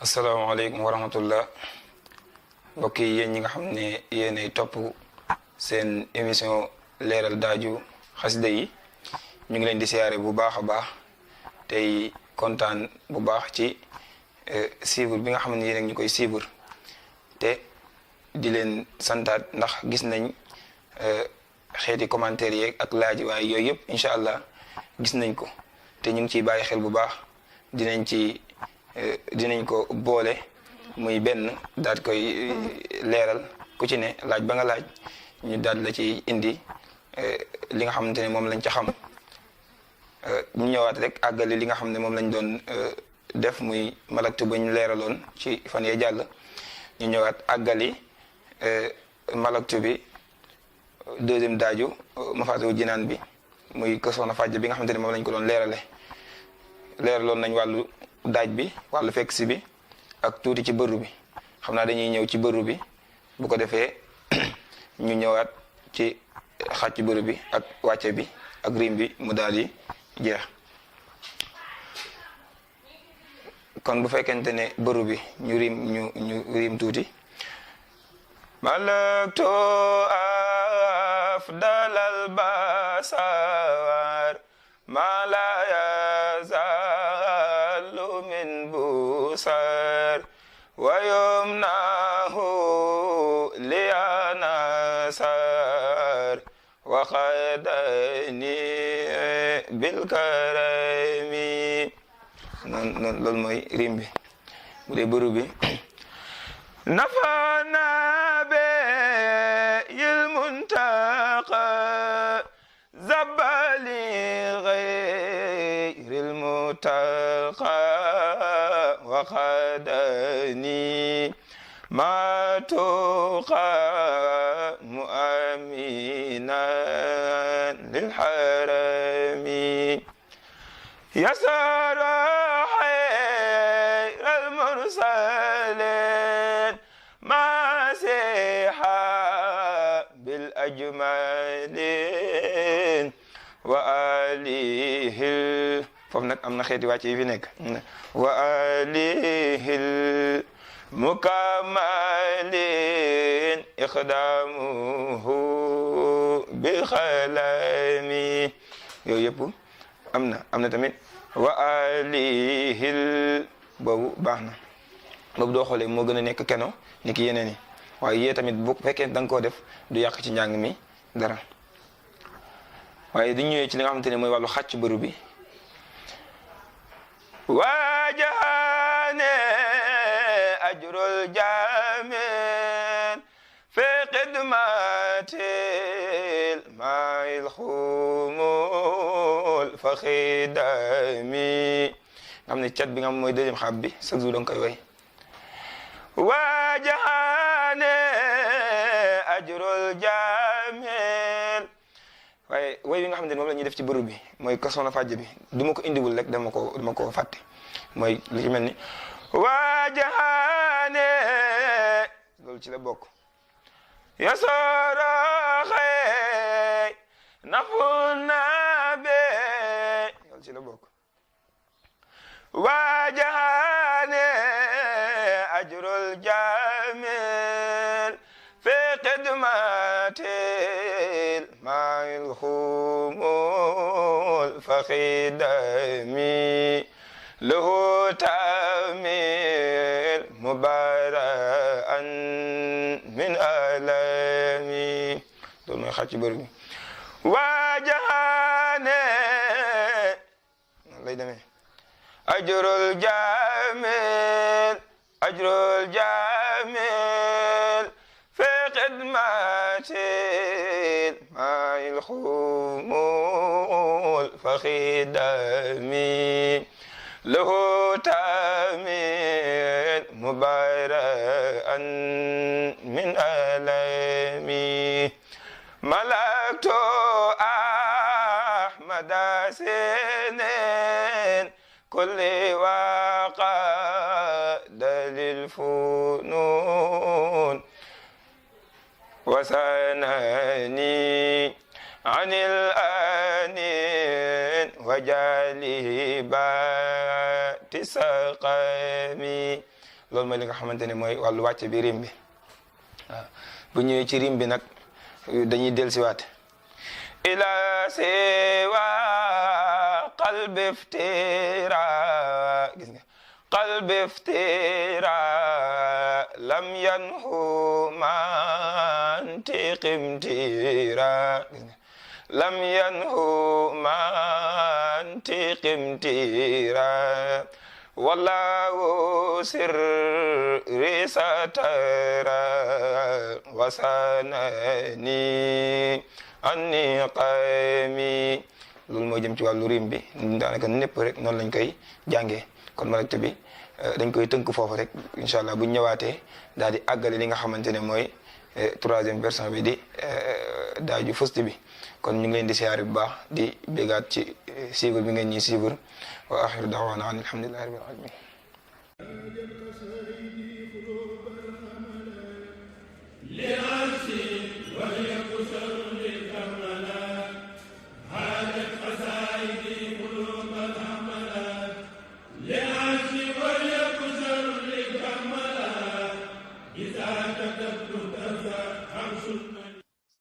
asalaamaaleykum wa rahmatullah mbokk yi yéen ñi nga xam ne yéenay topp seen émission leeral daaju xasida yi ñu ngi leen di siyaare bu baax a baax tey kontaan bu baax ci suivre bi nga xam ne yéen ñu koy suivre te di leen santaat ndax gis nañ xeeti commentaire yeeg ak laaj waaye yooyu yëpp incha allah gis nañ ko te ñu ngi ciy bàyyi xel bu baax dinañ ko boole muy benn daal koy leeral ku ci ne laaj ba nga laaj ñu daal la ci indi li nga xamante ne moom lañ ca xam ñu ñëwaat rek àggale li nga xam ne moom lañ doon def muy malaktu ba ñu leeraloon ci fan yee jàll ñu ñëwaat àggali malaktu bi deuxième daaju Mafaatihul Jinaan bi muy kër Soxna Fàjja bi nga xamante ne moom lañ ko doon leeraloon nañ wàllu daaj bi wàllu fekk si bi ak tuuti ci bëru bi xam naa dañuy ñëw ci bëru bi bu ko defee ñu ñëwaat ci xàcc bëru bi ak wàcce bi ak rim bi mu daal di jeex kon bu fekkente ne bëru bi ñu rim tuuti malaktu afdalal basar ma la yazalu min busar wa yumnahu liyanasar wa khadani bil karami noonu loolu mooy rim bi bu dee bëru bi nafana be yil muntaqa zabali ghayril mutaqa wa khadani ma tuqa mu'aminan lil harami yasara khayral mursalin masiha bil ajmalin wa alihil foofu nag am na xeeti wàcce yi fi nekk wa alihil mukammalin iqdamuhu bi xalami yooyu yëpp am na tamit wa alihil boobu baax na boobu doo xoolee moo gën a nekk keno ni ki yeneen yi waaye yee tamit bu fekkee da nga koo def du yàq ci njàng mi dara waaye du ñëwee ci li nga xamante ne mooy wàllu xàcc bëru bi waajahane ajrul jamil fi xidmatil mail xumul fa xidami nga xam ne cat bi nga xam mooy deuxième xaab bi chaque jour da nga koy way waajahane ajrul jamil waaye way bi nga xamante ne moom la ñuy def ci bëru bi mooy kër Soxna Fàjja bi du ma ko indiwul rek dama ko fàtte mooy li ci mel ni waajahane loolu ci la bokk yasoro xëy nafu nabe loolu ci la bokk waajahane ajrul jamil fi xidmatil mail xumul fa xidami lahu tamil mubaraan min alami loolu mooy xàcc bëri bi waajahane lay demee ajrul jamil fi xidmatil mail xumul fa xidami lahu tamil mubaraan min alami malaktu مدى سنين كل وقاد للفنون وسناني عن الآنين وجالبات سقمي loolu mooy li nga xamante ne mooy wàllu wàcce bi rim bi waaw bu ñëwee ci rim bi nag dañuy dellusiwaat ila siwa qalbi iftira gis nga qalbi iftira lam yanhu mantiq imtira gis nga lam yanhu mantiq imtira wallahu sirri satara wasanani anni qami loolu moo jëm ci wàllu rim bi daanaka népp rek noonu lañ koy jàngee kon marakta bi dañ koy tënk foofu rek incha allah buñ ñëwaatee daal di àggale li nga xamante ne mooy troisième version bi di daaju fëst bi kon ñu ngi leen di siyaare bu baax di bégaat ci suivre bi ngeen ñuy suivre wa axiru da'waana an alhamdulillahi rabbil alamin وهي كسر للكملات هذا قصائدي